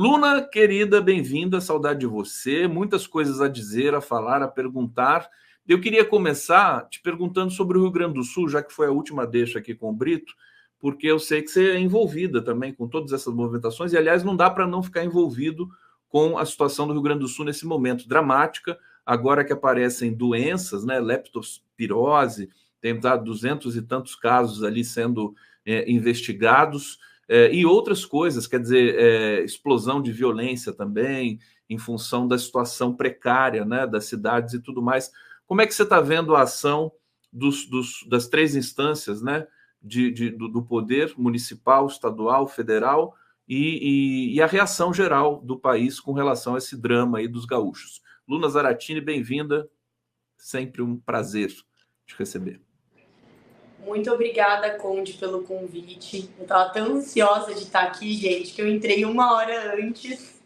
Luna, querida, bem-vinda, saudade de você, muitas coisas a dizer, a falar, a perguntar. Eu queria começar te perguntando sobre o Rio Grande do Sul, já que foi a última deixa aqui com o Brito, porque eu sei que você é envolvida também com todas essas movimentações, e aliás, não dá para não ficar envolvido com a situação do Rio Grande do Sul nesse momento dramática, agora que aparecem doenças, né, leptospirose, tem 200 e tantos casos ali sendo investigados, e outras coisas, quer dizer, explosão de violência também, em função da situação precária, né, das cidades e tudo mais. Como é que você está vendo a ação das três instâncias, né, do poder municipal, estadual, federal e a reação geral do país com relação a esse drama aí dos gaúchos? Luna Zaratini, bem-vinda, sempre um prazer te receber. Muito obrigada, Conde, pelo convite. Eu estava tão ansiosa de estar aqui, gente, que eu entrei 1 hora antes.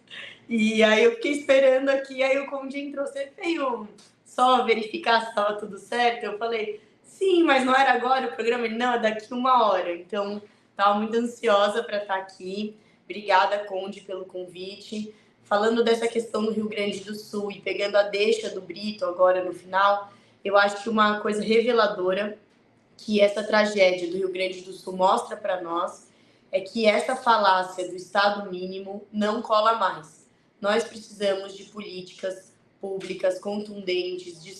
E aí eu fiquei esperando aqui, aí o Conde entrou. Você veio só verificar se estava tudo certo? Eu falei, sim, mas não era agora o programa? Ele, não, é daqui 1 hora. Então, estava muito ansiosa para estar aqui. Obrigada, Conde, pelo convite. Falando dessa questão do Rio Grande do Sul e pegando a deixa do Brito agora no final, eu acho que uma coisa reveladora que essa tragédia do Rio Grande do Sul mostra para nós é que essa falácia do Estado mínimo não cola mais. Nós precisamos de políticas públicas contundentes, de um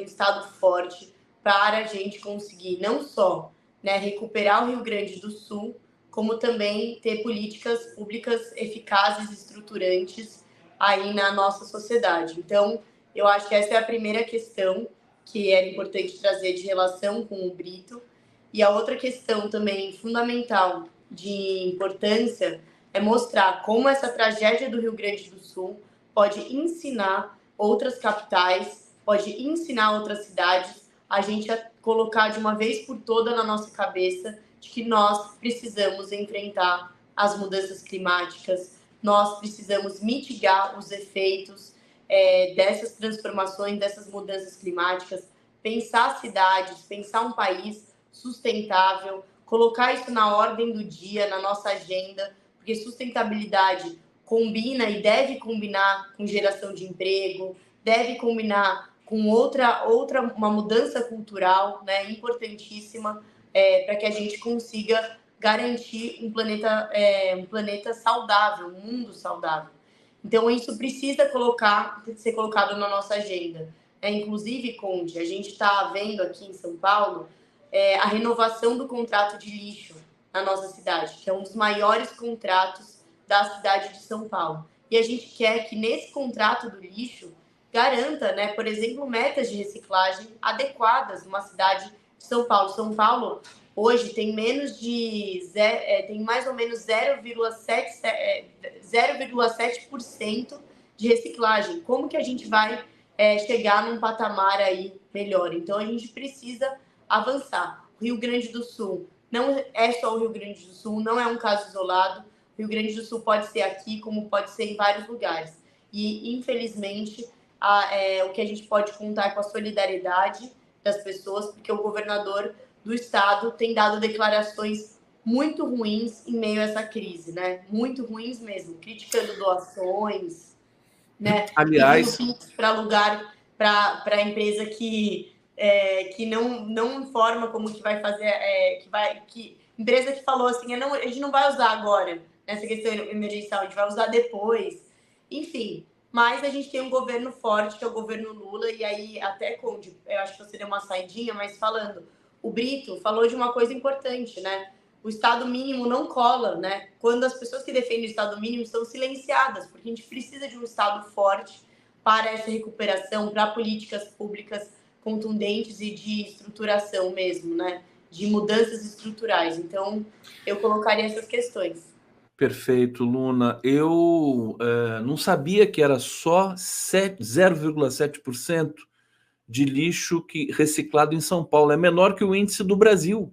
Estado forte, para a gente conseguir não só, né, recuperar o Rio Grande do Sul, como também ter políticas públicas eficazes e estruturantes aí na nossa sociedade. Então, eu acho que essa é a primeira questão que era importante trazer de relação com o Brito. E a outra questão também fundamental de importância é mostrar como essa tragédia do Rio Grande do Sul pode ensinar outras capitais, pode ensinar outras cidades a gente a colocar de uma vez por toda na nossa cabeça de que nós precisamos enfrentar as mudanças climáticas, nós precisamos mitigar os efeitos dessas transformações, dessas mudanças climáticas, pensar cidades, pensar um país sustentável, colocar isso na ordem do dia, na nossa agenda, porque sustentabilidade combina e deve combinar com geração de emprego, deve combinar com uma mudança cultural, né, importantíssima, para que a gente consiga garantir um planeta saudável, um mundo saudável. Então, isso precisa ser colocado na nossa agenda. Inclusive, Conde, a gente está vendo aqui em São Paulo a renovação do contrato de lixo na nossa cidade, que é um dos maiores contratos da cidade de São Paulo. E a gente quer que nesse contrato do lixo garanta, né, por exemplo, metas de reciclagem adequadas numa cidade de São Paulo. São Paulo hoje tem tem mais ou menos 0,7% de reciclagem. Como que a gente vai chegar num patamar aí melhor? Então a gente precisa avançar. O Rio Grande do Sul não é só o Rio Grande do Sul, não é um caso isolado. O Rio Grande do Sul pode ser aqui, como pode ser em vários lugares. E, infelizmente, o que a gente pode contar é com a solidariedade das pessoas, porque o governador do estado tem dado declarações muito ruins em meio a essa crise, né? Muito ruins mesmo, criticando doações, né? Aliás, para a empresa que não informa como que vai fazer, empresa que falou assim, a gente não vai usar agora nessa questão emergencial, a gente vai usar depois, enfim. Mas a gente tem um governo forte, que é o governo Lula, e aí até, Conde, eu acho que você deu uma saidinha, mas falando, o Brito falou de uma coisa importante, né? O Estado mínimo não cola, né? Quando as pessoas que defendem o Estado mínimo são silenciadas, porque a gente precisa de um Estado forte para essa recuperação, para políticas públicas contundentes e de estruturação mesmo, né? De mudanças estruturais. Então, eu colocaria essas questões. Perfeito, Luna. Eu não sabia que era só 0,7% de lixo reciclado em São Paulo. É menor que o índice do Brasil,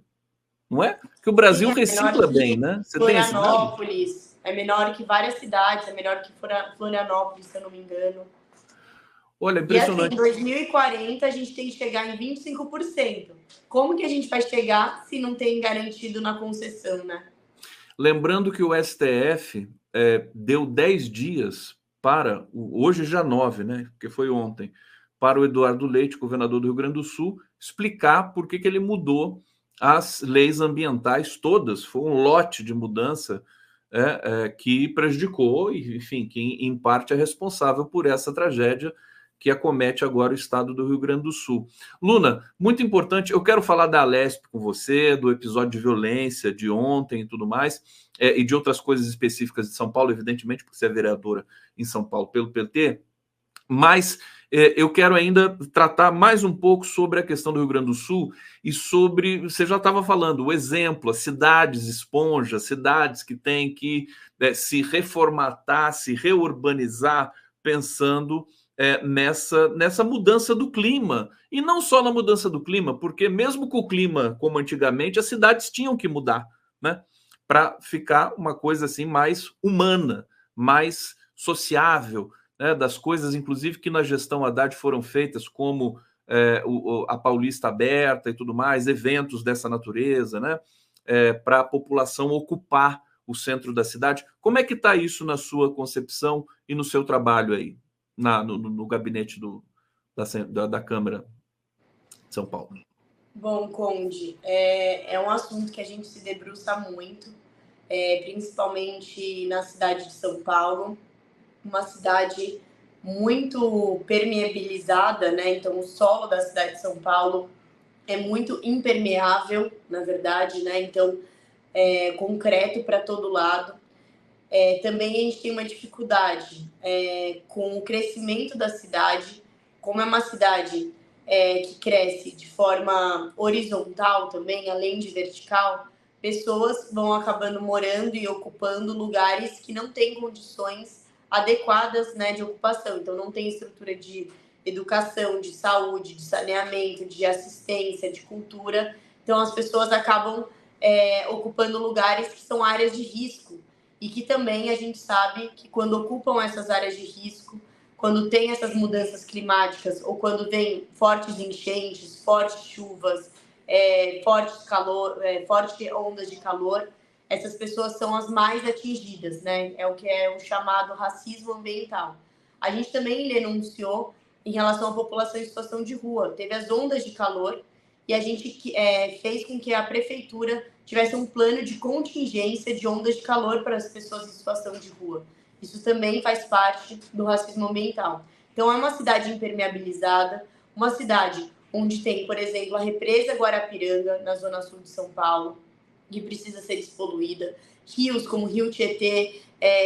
não é? Porque o Brasil recicla bem, né? Você tem esse dado? Florianópolis, é menor que várias cidades, é menor que Florianópolis, se eu não me engano. Olha, impressionante. E assim, em 2040 a gente tem que chegar em 25%. Como que a gente vai chegar se não tem garantido na concessão, né? Lembrando que o STF deu 10 dias para, hoje já 9, né, porque foi ontem, para o Eduardo Leite, governador do Rio Grande do Sul, explicar por que ele mudou as leis ambientais todas. Foi um lote de mudança que prejudicou, e, enfim, que em parte é responsável por essa tragédia que acomete agora o estado do Rio Grande do Sul. Luna, muito importante, eu quero falar da Alesp com você, do episódio de violência de ontem e tudo mais, e de outras coisas específicas de São Paulo, evidentemente, porque você é vereadora em São Paulo pelo PT, mas eu quero ainda tratar mais um pouco sobre a questão do Rio Grande do Sul e sobre, você já estava falando, o exemplo, as cidades esponjas, cidades que têm que se reformatar, se reurbanizar, pensando nessa mudança do clima. E não só na mudança do clima, porque mesmo com o clima como antigamente, as cidades tinham que mudar, né? Para ficar uma coisa assim mais humana, mais sociável, né, das coisas, inclusive, que na gestão Haddad foram feitas, como a Paulista Aberta e tudo mais, eventos dessa natureza, né, para a população ocupar o centro da cidade. Como é que está isso na sua concepção e no seu trabalho aí, no gabinete da Câmara de São Paulo? Bom, Conde, é um assunto que a gente se debruça muito, principalmente na cidade de São Paulo, uma cidade muito permeabilizada, né? Então, o solo da cidade de São Paulo é muito impermeável, na verdade, né? Então, concreto para todo lado. Também a gente tem uma dificuldade com o crescimento da cidade, como é uma cidade que cresce de forma horizontal também, além de vertical, pessoas vão acabando morando e ocupando lugares que não têm condições adequadas, né, de ocupação. Então, não tem estrutura de educação, de saúde, de saneamento, de assistência, de cultura. Então, as pessoas acabam ocupando lugares que são áreas de risco e que também a gente sabe que quando ocupam essas áreas de risco, quando tem essas mudanças climáticas ou quando vem fortes enchentes, fortes chuvas, fortes ondas de calor, essas pessoas são as mais atingidas, né? É o que é o chamado racismo ambiental. A gente também denunciou em relação à população em situação de rua. Teve as ondas de calor e a gente fez com que a prefeitura tivesse um plano de contingência de ondas de calor para as pessoas em situação de rua. Isso também faz parte do racismo ambiental. Então, é uma cidade impermeabilizada, uma cidade onde tem, por exemplo, a represa Guarapiranga, na zona sul de São Paulo, que precisa ser despoluída, rios como Rio Tietê,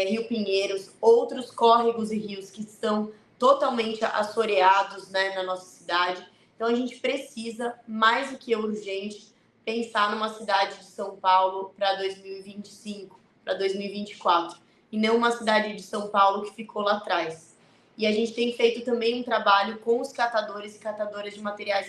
Rio Pinheiros, outros córregos e rios que estão totalmente assoreados, né, na nossa cidade. Então, a gente precisa, mais do que urgente, pensar numa cidade de São Paulo para 2025, para 2024, e não uma cidade de São Paulo que ficou lá atrás. E a gente tem feito também um trabalho com os catadores e catadoras de materiais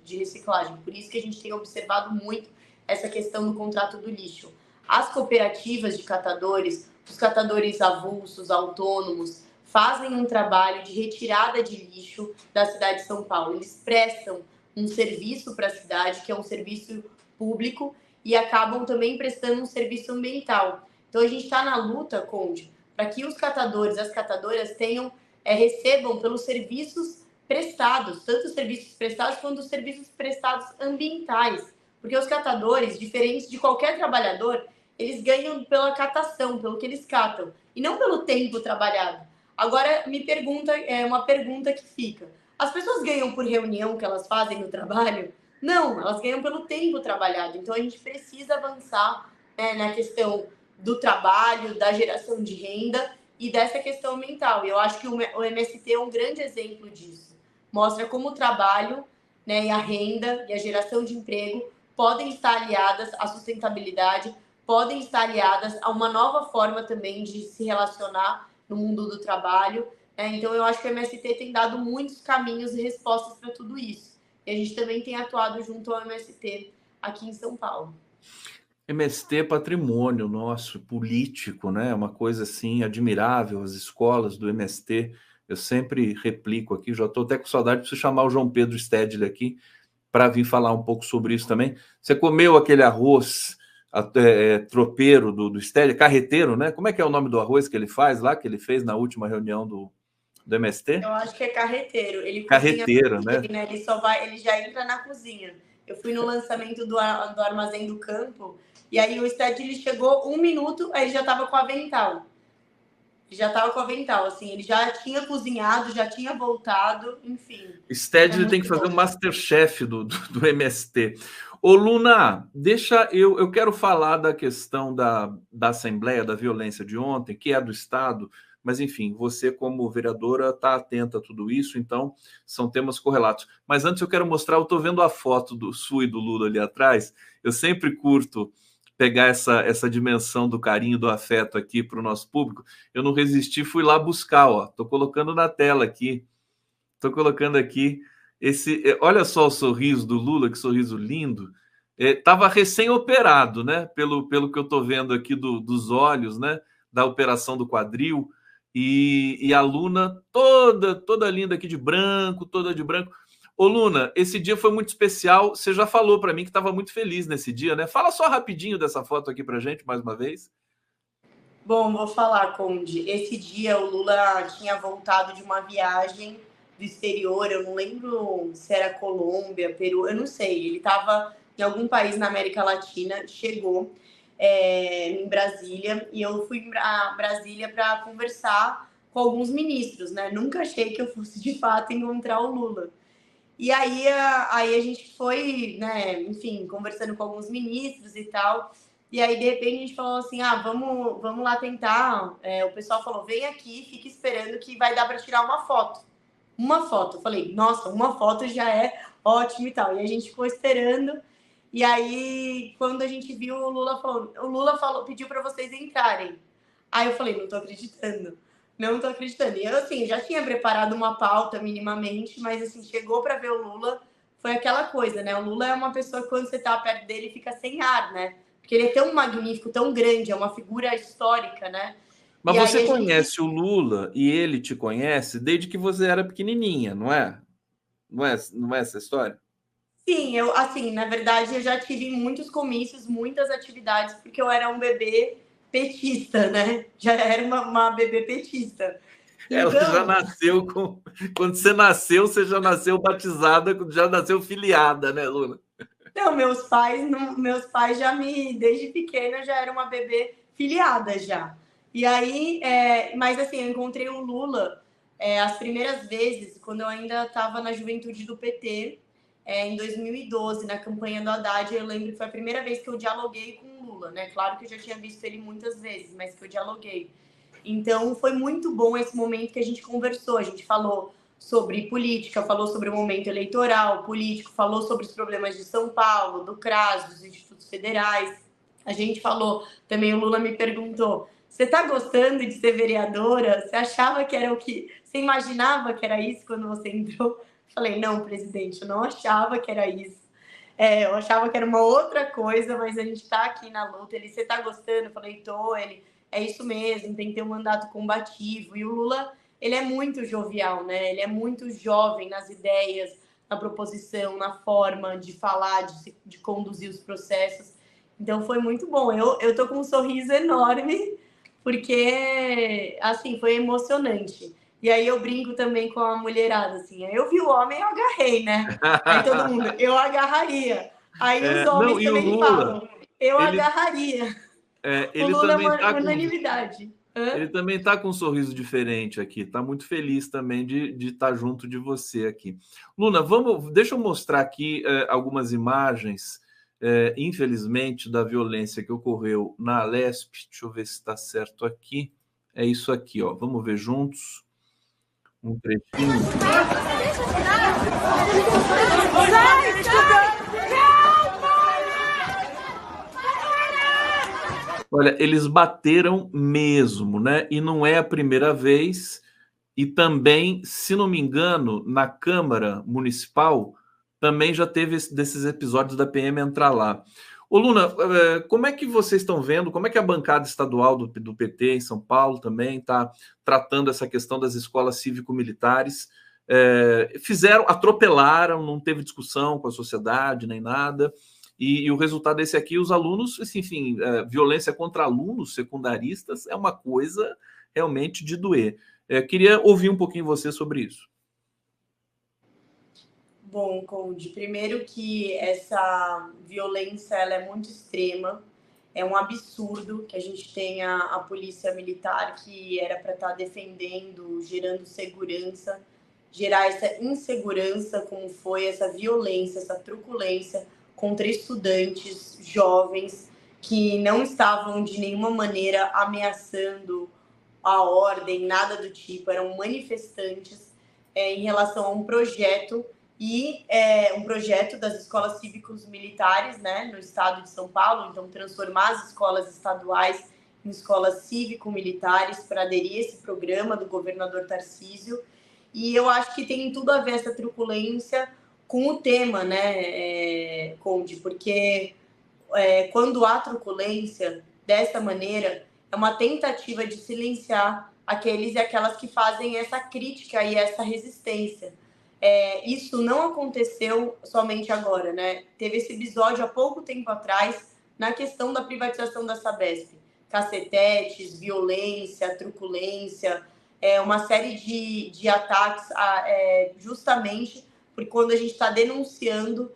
de reciclagem. Por isso que a gente tem observado muito essa questão do contrato do lixo. As cooperativas de catadores, os catadores avulsos, autônomos, fazem um trabalho de retirada de lixo da cidade de São Paulo. Eles prestam um serviço para a cidade, que é um serviço público, e acabam também prestando um serviço ambiental. Então, a gente está na luta, Conde, para que os catadores, as catadoras recebam pelos serviços prestados, tanto os serviços prestados quanto os serviços prestados ambientais. Porque os catadores, diferentes de qualquer trabalhador, eles ganham pela catação, pelo que eles catam, e não pelo tempo trabalhado. Agora, uma pergunta que fica. As pessoas ganham por reunião que elas fazem no trabalho? Não, elas ganham pelo tempo trabalhado. Então, a gente precisa avançar na questão do trabalho, da geração de renda e dessa questão ambiental. E eu acho que o MST é um grande exemplo disso. Mostra como o trabalho, né, e a renda e a geração de emprego podem estar aliadas à sustentabilidade, podem estar aliadas a uma nova forma também de se relacionar no mundo do trabalho. Então, eu acho que o MST tem dado muitos caminhos e respostas para tudo isso. E a gente também tem atuado junto ao MST aqui em São Paulo. MST é patrimônio nosso, político, né? Uma coisa assim admirável, as escolas do MST. Eu sempre replico aqui, já estou até com saudade de chamar o João Pedro Stedley aqui para vir falar um pouco sobre isso também. Você comeu aquele arroz tropeiro do Stélio, carreteiro, né? Como é que é o nome do arroz que ele faz lá, que ele fez na última reunião do MST? Eu acho que é carreteiro. Ele Carreteiro, cozinha, né? né? Ele já entra na cozinha. Eu fui no lançamento do Armazém do Campo, e aí o Sted, ele chegou 1 minuto, aí já estava com o avental. Assim, ele já tinha cozinhado, já tinha voltado, enfim. Sted tem que fazer o Masterchef do MST. Ô, Luna, eu quero falar da questão da Assembleia, da violência de ontem, que é do Estado, mas, enfim, você, como vereadora, está atenta a tudo isso, então são temas correlatos. Mas antes eu quero mostrar, eu estou vendo a foto do Su e do Lula ali atrás, eu sempre curto pegar essa dimensão do carinho, do afeto aqui para o nosso público. Eu não resisti, fui lá buscar, ó. Estou colocando na tela aqui. Estou colocando aqui olha só o sorriso do Lula, que sorriso lindo. Estava recém-operado, né? Pelo que eu estou vendo aqui dos olhos, né? Da operação do quadril. E a Luna toda linda aqui de branco, toda de branco. Ô, Luna, esse dia foi muito especial. Você já falou para mim que estava muito feliz nesse dia, né? Fala só rapidinho dessa foto aqui para gente, mais uma vez. Bom, vou falar, Conde. Esse dia o Lula tinha voltado de uma viagem do exterior, eu não lembro se era Colômbia, Peru, eu não sei. Ele estava em algum país na América Latina, chegou em Brasília, e eu fui para Brasília para conversar com alguns ministros, né? Nunca achei que eu fosse de fato encontrar o Lula. E aí a gente foi, né, enfim, conversando com alguns ministros e tal. E aí, de repente, a gente falou assim, vamos lá tentar. O pessoal falou, vem aqui, fica esperando que vai dar para tirar uma foto. Uma foto. Eu falei, nossa, uma foto já é ótimo e tal. E a gente ficou esperando. E aí, quando a gente viu, o Lula falou, pediu para vocês entrarem. Aí eu falei, não tô acreditando. Não tô acreditando. E eu, assim, já tinha preparado uma pauta minimamente, mas, assim, chegou para ver o Lula, foi aquela coisa, né? O Lula é uma pessoa que, quando você tá perto dele, fica sem ar, né? Porque ele é tão magnífico, tão grande, é uma figura histórica, né? Mas você conhece o Lula e ele te conhece desde que você era pequenininha, não é? Não é essa história? Sim, assim, na verdade, eu já tive muitos comícios, muitas atividades, porque eu era um bebê petista, né? Já era uma bebê petista. Ela já nasceu com. Quando você nasceu, você já nasceu batizada, já nasceu filiada, né, Luna? Não, meus pais desde pequena, já era uma bebê filiada já. E aí, mas assim, eu encontrei o Lula as primeiras vezes, quando eu ainda estava na juventude do PT, em 2012, na campanha do Haddad. Eu lembro que foi a primeira vez que eu dialoguei com o Lula, né? Claro que eu já tinha visto ele muitas vezes, mas que eu dialoguei. Então, foi muito bom esse momento que a gente conversou. A gente falou sobre política, falou sobre o momento eleitoral, político, falou sobre os problemas de São Paulo, do CRAS, dos institutos federais. A gente falou, também o Lula me perguntou, você está gostando de ser vereadora? Você achava que era o que... Você imaginava que era isso quando você entrou? Falei, não, presidente, eu não achava que era isso. Eu achava que era uma outra coisa, mas a gente está aqui na luta. Ele, você está gostando? Eu falei, tô. Ele, é isso mesmo, tem que ter um mandato combativo. E o Lula, ele é muito jovial, né? Ele é muito jovem nas ideias, na proposição, na forma de falar, de conduzir os processos. Então foi muito bom. Eu tô com um sorriso enorme, porque, assim, foi emocionante. E aí eu brinco também com a mulherada, assim. Eu vi o homem, eu agarrei, né? Aí todo mundo, eu agarraria. Aí os homens não, e também falam, eu agarraria. O ele Lula é também uma unanimidade. Ele também está com um sorriso diferente aqui, está muito feliz também de estar junto de você aqui. Luna, deixa eu mostrar aqui algumas imagens, infelizmente, da violência que ocorreu na Alesp. Deixa eu ver se está certo aqui. É isso aqui, ó. Vamos ver juntos. Um trechinho. Olha, eles bateram mesmo, né? E não é a primeira vez. E também, se não me engano, na Câmara Municipal também já teve desses episódios da PM entrar lá. Ô, Luna, como é que vocês estão vendo? Como é que a bancada estadual do PT em São Paulo também está tratando essa questão das escolas cívico-militares? Atropelaram, não teve discussão com a sociedade nem nada. E o resultado desse aqui, os alunos, enfim, violência contra alunos secundaristas é uma coisa realmente de doer. Queria ouvir um pouquinho você sobre isso. Bom, Conde, primeiro que essa violência ela é muito extrema, é um absurdo que a gente tenha a polícia militar que era para estar defendendo, gerando segurança, gerar essa insegurança, como foi essa violência, essa truculência contra estudantes jovens que não estavam de nenhuma maneira ameaçando a ordem, nada do tipo, eram manifestantes em relação a um projeto um projeto das escolas cívicos militares, né, no estado de São Paulo, então transformar as escolas estaduais em escolas cívico-militares para aderir a esse programa do governador Tarcísio. E eu acho que tem tudo a ver essa truculência com o tema, né, Conde, porque quando há truculência dessa maneira, é uma tentativa de silenciar aqueles e aquelas que fazem essa crítica e essa resistência. Isso não aconteceu somente agora, né? Teve esse episódio há pouco tempo atrás na questão da privatização da Sabesp. Cacetetes, violência, truculência, uma série de ataques justamente porque quando a gente está denunciando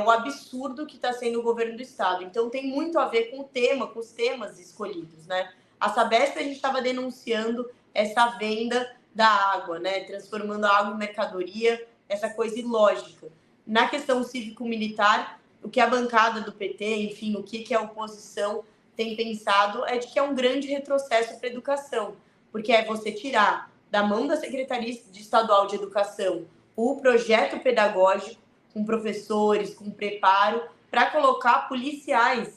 o absurdo que está sendo o governo do Estado. Então, tem muito a ver com o tema, com os temas escolhidos, né? A Sabesp, a gente estava denunciando essa venda da água, né? Transformando a água em mercadoria, essa coisa ilógica. Na questão cívico-militar, o que a bancada do PT, enfim, o que a oposição tem pensado é de que é um grande retrocesso para a educação, porque é você tirar da mão da Secretaria Estadual de Educação o projeto pedagógico, com professores, com preparo, para colocar policiais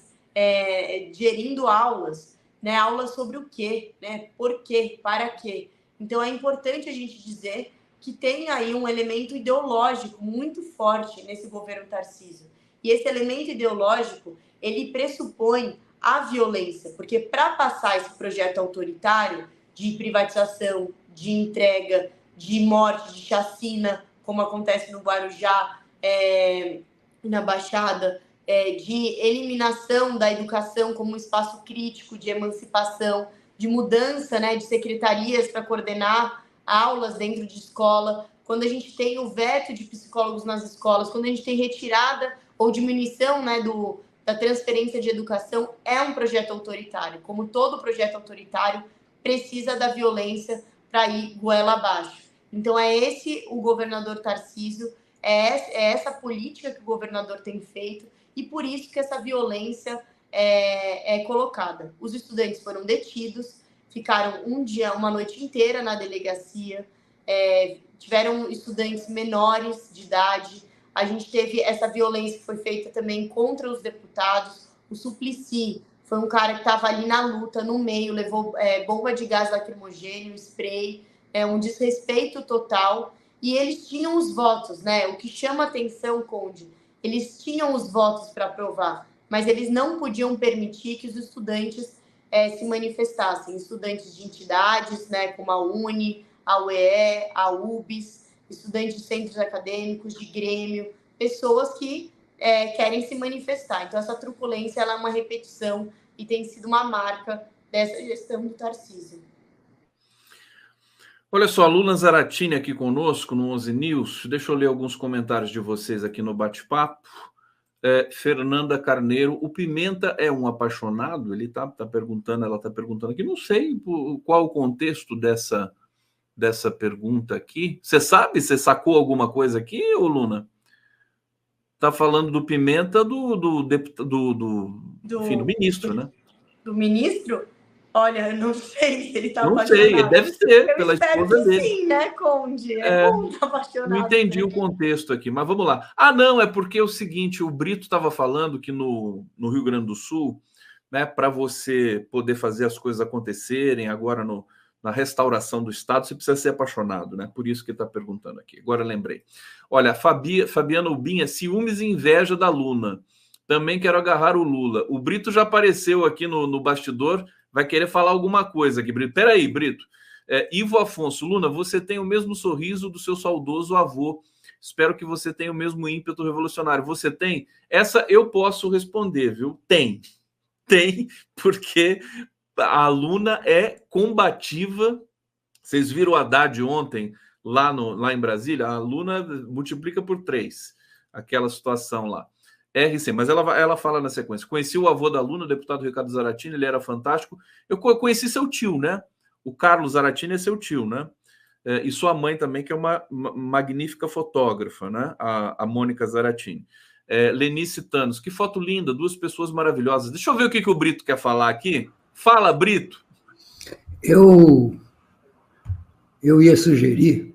gerindo aulas, né? Aulas sobre o quê, né? Por quê, para quê. Então, é importante a gente dizer que tem aí um elemento ideológico muito forte nesse governo Tarcísio. E esse elemento ideológico, ele pressupõe a violência, porque para passar esse projeto autoritário de privatização, de entrega, de morte, de chacina, como acontece no Guarujá, na Baixada, de eliminação da educação como um espaço crítico de emancipação, de mudança, né, de secretarias para coordenar aulas dentro de escola, quando a gente tem o veto de psicólogos nas escolas, quando a gente tem retirada ou diminuição, né, da transferência de educação, é um projeto autoritário. Como todo projeto autoritário, precisa da violência para ir goela abaixo. Então, é esse o governador Tarcísio, é essa política que o governador tem feito, e por isso que essa violência é colocada. Os estudantes foram detidos, ficaram uma noite inteira na delegacia, tiveram estudantes menores de idade, a gente teve essa violência que foi feita também contra os deputados. O Suplicy foi um cara que estava ali na luta, no meio, levou bomba de gás lacrimogêneo, spray, um desrespeito total, e eles tinham os votos, né? O que chama atenção, Conde, eles tinham os votos para aprovar, mas eles não podiam permitir que os estudantes se manifestassem, estudantes de entidades, né, como a UNE, a UE, a UBS, estudantes de centros acadêmicos, de grêmio, pessoas que querem se manifestar. Então, essa truculência ela é uma repetição e tem sido uma marca dessa gestão do Tarcísio. Olha só, a Luna Zaratini aqui conosco no 11 News. Deixa eu ler alguns comentários de vocês aqui no bate-papo. Fernanda Carneiro, o Pimenta é um apaixonado? Ele tá perguntando, ela está perguntando aqui. Não sei qual o contexto dessa pergunta aqui. Você sabe? Você sacou alguma coisa aqui, ô Luna? Tá falando do Pimenta do ministro, né? Do ministro? Olha, eu não sei se ele tá apaixonado. Não sei, deve ser, pela esposa dele. Sim, né, Conde? É bom estar apaixonado. Não entendi o contexto aqui, mas vamos lá. Ah, não, é porque é o seguinte, o Brito estava falando que no Rio Grande do Sul, né, para você poder fazer as coisas acontecerem agora na restauração do Estado, você precisa ser apaixonado, né? Por isso que ele está perguntando aqui. Agora lembrei. Olha, Fabiana Ubinha, ciúmes e inveja da Luna. Também quero agarrar o Lula. O Brito já apareceu aqui no bastidor, vai querer falar alguma coisa aqui, Brito. Peraí, Brito. Ivo Afonso, Luna, você tem o mesmo sorriso do seu saudoso avô. Espero que você tenha o mesmo ímpeto revolucionário. Você tem? Essa eu posso responder, viu? Tem. Tem, porque a Luna é combativa. Vocês viram o Haddad ontem lá em Brasília? A Luna multiplica por 3 aquela situação lá. RC, mas ela fala na sequência. Conheci o avô da Luna, o deputado Ricardo Zaratini, ele era fantástico. Eu conheci seu tio, né? O Carlos Zaratini é seu tio, né? E sua mãe também, que é uma magnífica fotógrafa, né? A Mônica Zaratini. Lenice Thanos, que foto linda, 2 pessoas maravilhosas. Deixa eu ver o que o Brito quer falar aqui. Fala, Brito. Eu ia sugerir,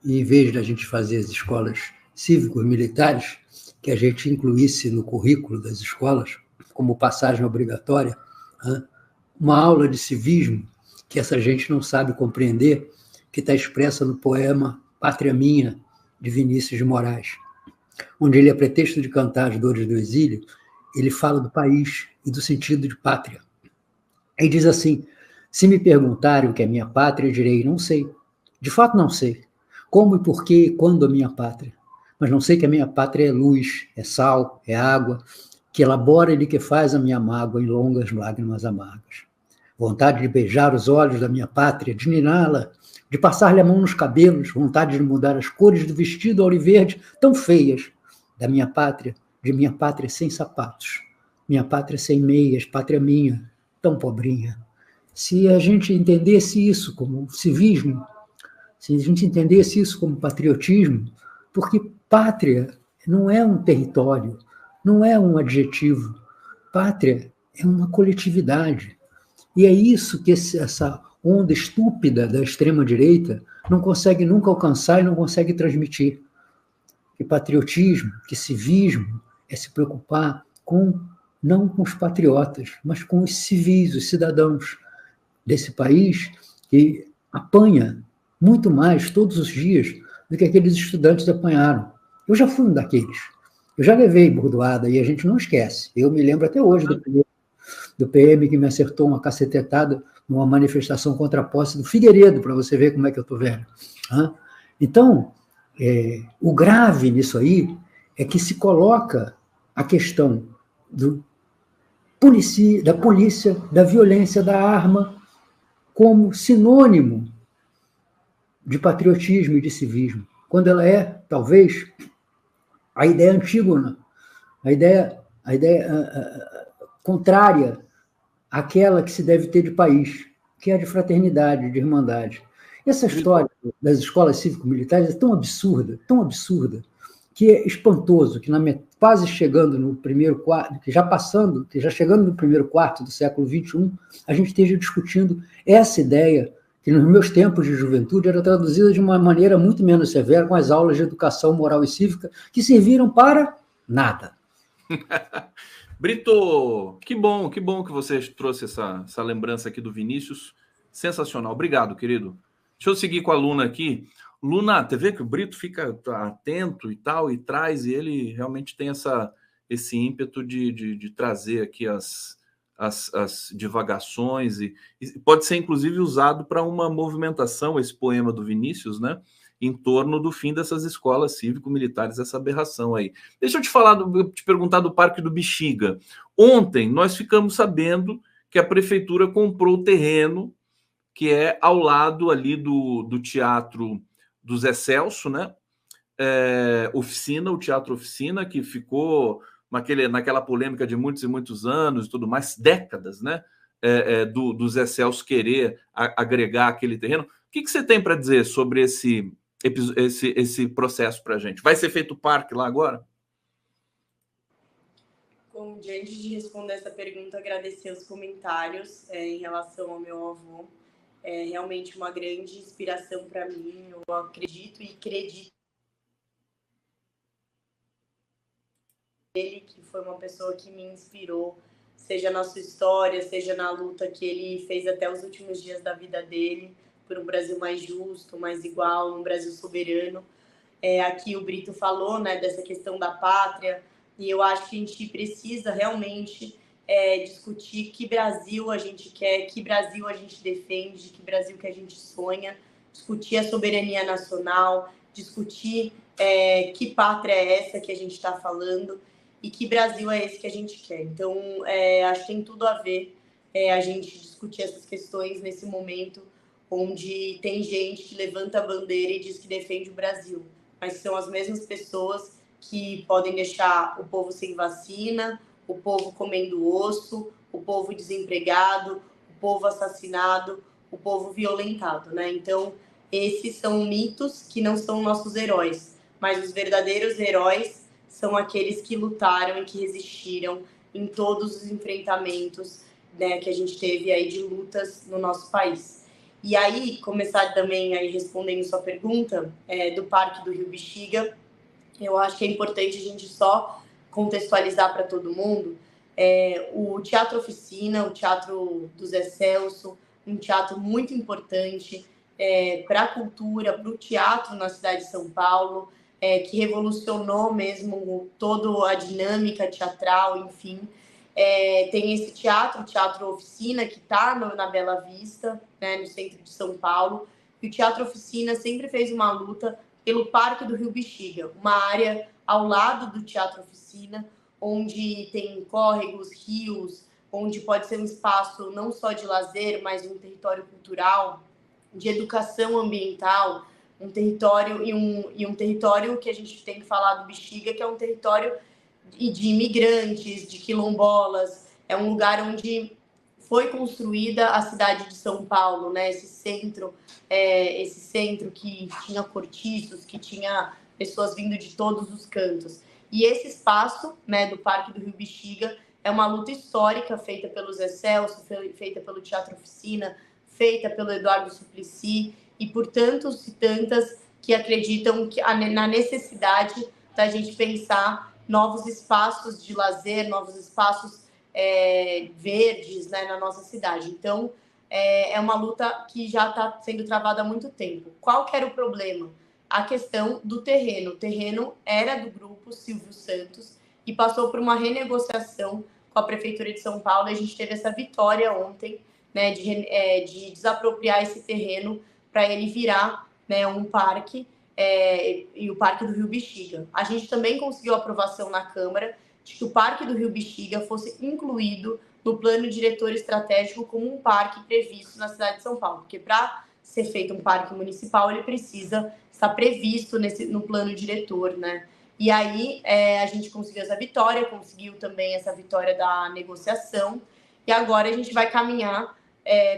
em vez da gente fazer as escolas cívicos militares, que a gente incluísse no currículo das escolas, como passagem obrigatória, uma aula de civismo que essa gente não sabe compreender, que está expressa no poema Pátria Minha, de Vinícius de Moraes, onde ele, a pretexto de cantar as dores do exílio, ele fala do país e do sentido de pátria. Ele diz assim: se me perguntarem o que é minha pátria, eu direi, não sei. De fato, não sei. Como e por que e quando a minha pátria? Mas não sei que a minha pátria é luz, é sal, é água, que elabora e de que faz a minha mágoa em longas lágrimas amargas. Vontade de beijar os olhos da minha pátria, de niná-la, de passar-lhe a mão nos cabelos, vontade de mudar as cores do vestido auriverde, tão feias, da minha pátria, de minha pátria sem sapatos, minha pátria sem meias, pátria minha, tão pobrinha. Se a gente entendesse isso como civismo, se a gente entendesse isso como patriotismo, porque pátria não é um território, não é um adjetivo. Pátria é uma coletividade. E é isso que essa onda estúpida da extrema-direita não consegue nunca alcançar e não consegue transmitir. Que patriotismo, que civismo é se preocupar não com os patriotas, mas com os civis, os cidadãos desse país que apanha muito mais todos os dias do que aqueles estudantes apanharam. Eu já fui um daqueles. Eu já levei bordoada e a gente não esquece. Eu me lembro até hoje do PM que me acertou uma cacetetada numa manifestação contra a posse do Figueiredo, para você ver como é que eu estou velho. Então, o grave nisso aí é que se coloca a questão da polícia, da violência, da arma, como sinônimo de patriotismo e de civismo, quando ela é, talvez, a ideia antígona, a ideia contrária àquela que se deve ter de país, que é a de fraternidade, de irmandade. Essa história das escolas cívico-militares é tão absurda, que é espantoso que quase chegando no primeiro quarto, que já chegando no primeiro quarto do século XXI, a gente esteja discutindo essa ideia que nos meus tempos de juventude era traduzida de uma maneira muito menos severa com as aulas de educação moral e cívica, que serviram para nada. Brito, que bom que você trouxe essa lembrança aqui do Vinícius. Sensacional. Obrigado, querido. Deixa eu seguir com a Luna aqui. Luna, você vê que o Brito fica atento e tal, e traz, e ele realmente tem esse ímpeto de trazer aqui as divagações, e pode ser inclusive usado para uma movimentação, esse poema do Vinícius, né? Em torno do fim dessas escolas cívico-militares, essa aberração aí. Deixa eu te perguntar do Parque do Bexiga. Ontem nós ficamos sabendo que a prefeitura comprou o terreno que é ao lado ali do Teatro do Zé Celso, né? O Teatro Oficina, que ficou naquela polêmica de muitos e muitos anos e tudo mais, décadas, né? Do Zé Celso querer agregar aquele terreno. O que você tem para dizer sobre esse processo para a gente? Vai ser feito o parque lá agora? Bom, antes de responder essa pergunta, agradecer os comentários em relação ao meu avô. É realmente uma grande inspiração para mim. Eu acredito ele, que foi uma pessoa que me inspirou, seja na sua história, seja na luta que ele fez até os últimos dias da vida dele, por um Brasil mais justo, mais igual, um Brasil soberano. Aqui o Brito falou, né, dessa questão da pátria, e eu acho que a gente precisa realmente discutir que Brasil a gente quer, que Brasil a gente defende, que Brasil que a gente sonha, discutir a soberania nacional, discutir que pátria é essa que a gente está falando e que Brasil é esse que a gente quer. Então, acho que tem tudo a ver a gente discutir essas questões nesse momento onde tem gente que levanta a bandeira e diz que defende o Brasil, mas são as mesmas pessoas que podem deixar o povo sem vacina, o povo comendo osso, o povo desempregado, o povo assassinado, o povo violentado, né? Então, esses são mitos que não são nossos heróis, mas os verdadeiros heróis são aqueles que lutaram e que resistiram em todos os enfrentamentos, né, que a gente teve aí de lutas no nosso país. E aí, começar também aí respondendo sua pergunta do Parque do Rio Bexiga, eu acho que é importante a gente só contextualizar para todo mundo o Teatro Oficina, o Teatro do Zé Celso, um teatro muito importante para a cultura, para o teatro na cidade de São Paulo, que revolucionou mesmo toda a dinâmica teatral, enfim. Tem esse teatro, o Teatro Oficina, que está na Bela Vista, né, no centro de São Paulo. E o Teatro Oficina sempre fez uma luta pelo Parque do Rio Bexiga, uma área ao lado do Teatro Oficina, onde tem córregos, rios, onde pode ser um espaço não só de lazer, mas um território cultural, de educação ambiental, um território e um território que a gente tem que falar do Bexiga, que é um território de imigrantes, de quilombolas, é um lugar onde foi construída a cidade de São Paulo, né? Esse centro que tinha cortiços, que tinha pessoas vindo de todos os cantos. E esse espaço, né, do Parque do Rio Bexiga é uma luta histórica feita pelo Zé Celso, feita pelo Teatro Oficina, feita pelo Eduardo Suplicy e por tantos e tantas que acreditam na necessidade da gente pensar novos espaços de lazer, novos espaços verdes, né, na nossa cidade. Então, é uma luta que já está sendo travada há muito tempo. Qual que era o problema? A questão do terreno. O terreno era do grupo Silvio Santos e passou por uma renegociação com a Prefeitura de São Paulo. E a gente teve essa vitória ontem, né, de desapropriar esse terreno para ele virar, né, um parque, e o Parque do Rio Bexiga. A gente também conseguiu aprovação na Câmara de que o Parque do Rio Bexiga fosse incluído no plano diretor estratégico como um parque previsto na cidade de São Paulo, porque para ser feito um parque municipal, ele precisa estar previsto no plano diretor, né? E aí a gente conseguiu essa vitória, conseguiu também essa vitória da negociação, e agora a gente vai caminhar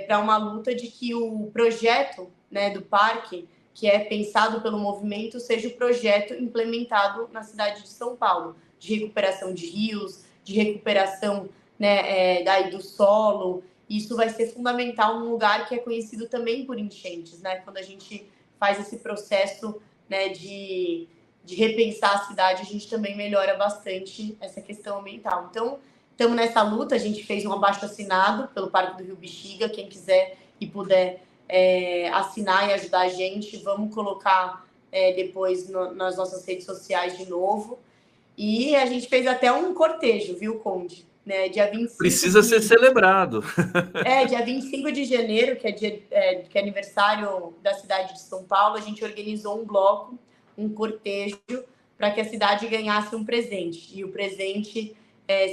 para uma luta de que o projeto, né, do parque, que é pensado pelo movimento, seja o projeto implementado na cidade de São Paulo, de recuperação de rios, de recuperação, né, daí do solo. Isso vai ser fundamental num lugar que é conhecido também por enchentes, né? Quando a gente faz esse processo, né, de repensar a cidade, a gente também melhora bastante essa questão ambiental. Então, estamos nessa luta, a gente fez um abaixo-assinado pelo Parque do Rio Bexiga, quem quiser e puder assinar e ajudar a gente, vamos colocar depois nas nossas redes sociais de novo. E a gente fez até um cortejo, viu, Conde? Né, dia 25 Precisa ser celebrado. Dia 25 de janeiro, que é aniversário da cidade de São Paulo, a gente organizou um bloco, um cortejo, para que a cidade ganhasse um presente. E o presente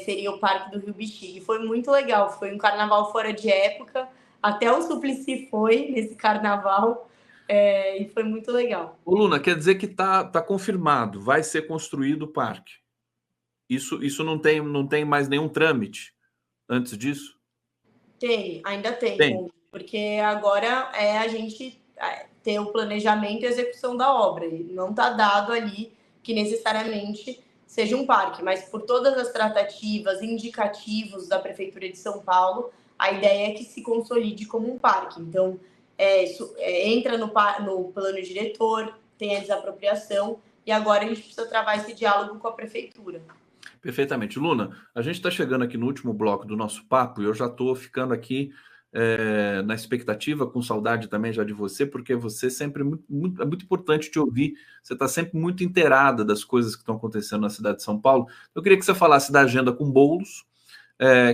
seria o Parque do Rio Bexiga. E foi muito legal, foi um carnaval fora de época, até o Suplicy foi nesse carnaval, e foi muito legal. Ô, Luna, quer dizer que tá confirmado, vai ser construído o parque. Isso não tem mais nenhum trâmite antes disso? Ainda tem. Porque agora a gente ter o planejamento e execução da obra. E não está dado ali que necessariamente seja um parque, mas por todas as tratativas, indicativos da Prefeitura de São Paulo, a ideia é que se consolide como um parque. Então, entra no plano diretor, tem a desapropriação, e agora a gente precisa travar esse diálogo com a Prefeitura. Perfeitamente. Luna, a gente está chegando aqui no último bloco do nosso papo e eu já estou ficando aqui na expectativa, com saudade também já de você, porque você sempre é muito importante te ouvir, você está sempre muito inteirada das coisas que estão acontecendo na cidade de São Paulo. Eu queria que você falasse da agenda com Boulos,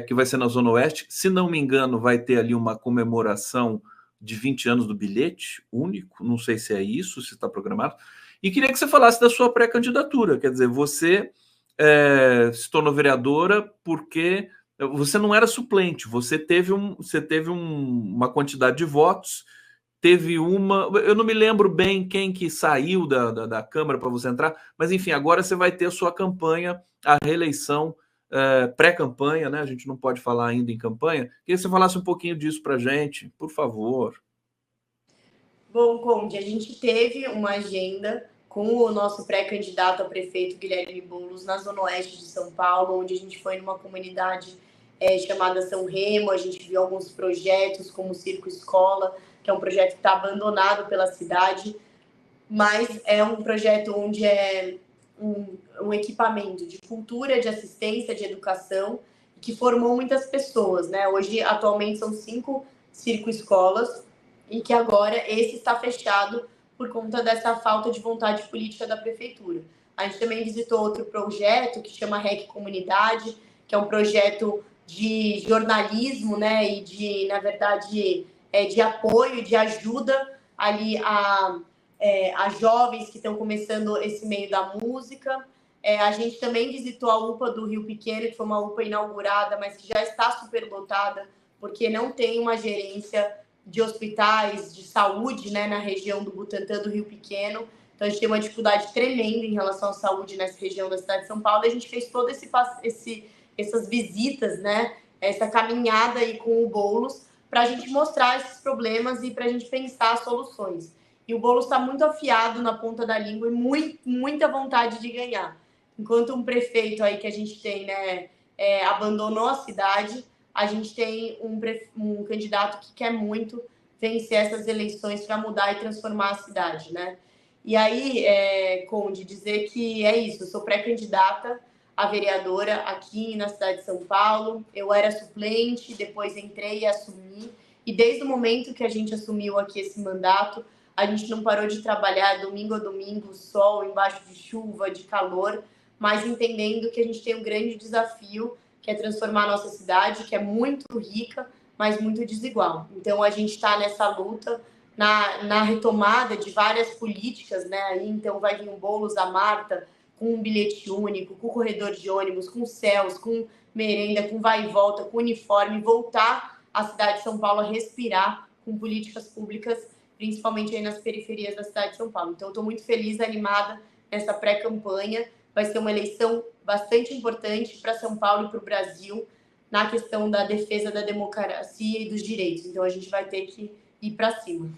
que vai ser na Zona Oeste. Se não me engano, vai ter ali uma comemoração de 20 anos do bilhete único, não sei se é isso, se está programado. E queria que você falasse da sua pré-candidatura, quer dizer, você se tornou vereadora porque você não era suplente, você teve uma quantidade de votos, eu não me lembro bem quem que saiu da Câmara para você entrar, mas enfim, agora você vai ter a sua campanha, a reeleição, pré-campanha, né? A gente não pode falar ainda em campanha. Queria que você falasse um pouquinho disso para a gente, por favor. Bom, Conde, a gente teve uma agenda com o nosso pré-candidato a prefeito, Guilherme Boulos, na Zona Oeste de São Paulo, onde a gente foi numa comunidade chamada São Remo. A gente viu alguns projetos, como o Circo Escola, que é um projeto que está abandonado pela cidade, mas é um projeto onde é um equipamento de cultura, de assistência, de educação, que formou muitas pessoas, né? Hoje, atualmente, são 5 circo-escolas, e que agora esse está fechado por conta dessa falta de vontade política da prefeitura. A gente também visitou outro projeto que chama REC Comunidade, que é um projeto de jornalismo, né? E de, na verdade, de apoio, de ajuda ali a jovens que estão começando esse meio da música. A gente também visitou a UPA do Rio Pequeno, que foi uma UPA inaugurada, mas que já está superlotada, porque não tem uma gerência de hospitais de saúde, né, na região do Butantã, do Rio Pequeno. Então, a gente tem uma dificuldade tremenda em relação à saúde nessa região da cidade de São Paulo. E a gente fez todas essas visitas, né, essa caminhada aí com o Boulos, para a gente mostrar esses problemas e para a gente pensar soluções. E o Boulos está muito afiado na ponta da língua e muita vontade de ganhar. Enquanto um prefeito aí que a gente tem, né, abandonou a cidade, a gente tem um candidato que quer muito vencer essas eleições para mudar e transformar a cidade, né? E aí, Conde, dizer que é isso, eu sou pré-candidata a vereadora aqui na cidade de São Paulo. Eu era suplente, depois entrei e assumi. E desde o momento que a gente assumiu aqui esse mandato, a gente não parou de trabalhar domingo a domingo, sol, embaixo de chuva, de calor, mas entendendo que a gente tem um grande desafio, que é transformar a nossa cidade, que é muito rica, mas muito desigual. Então, a gente está nessa luta, na retomada de várias políticas, né? Aí, então, vai vir o Boulos, a Marta, com um bilhete único, com corredor de ônibus, com céus, com merenda, com vai e volta, com uniforme, voltar a cidade de São Paulo a respirar com políticas públicas, principalmente aí nas periferias da cidade de São Paulo. Então, eu estou muito feliz, animada nessa pré-campanha. Vai ser uma eleição bastante importante para São Paulo e para o Brasil na questão da defesa da democracia e dos direitos. Então, a gente vai ter que ir para cima.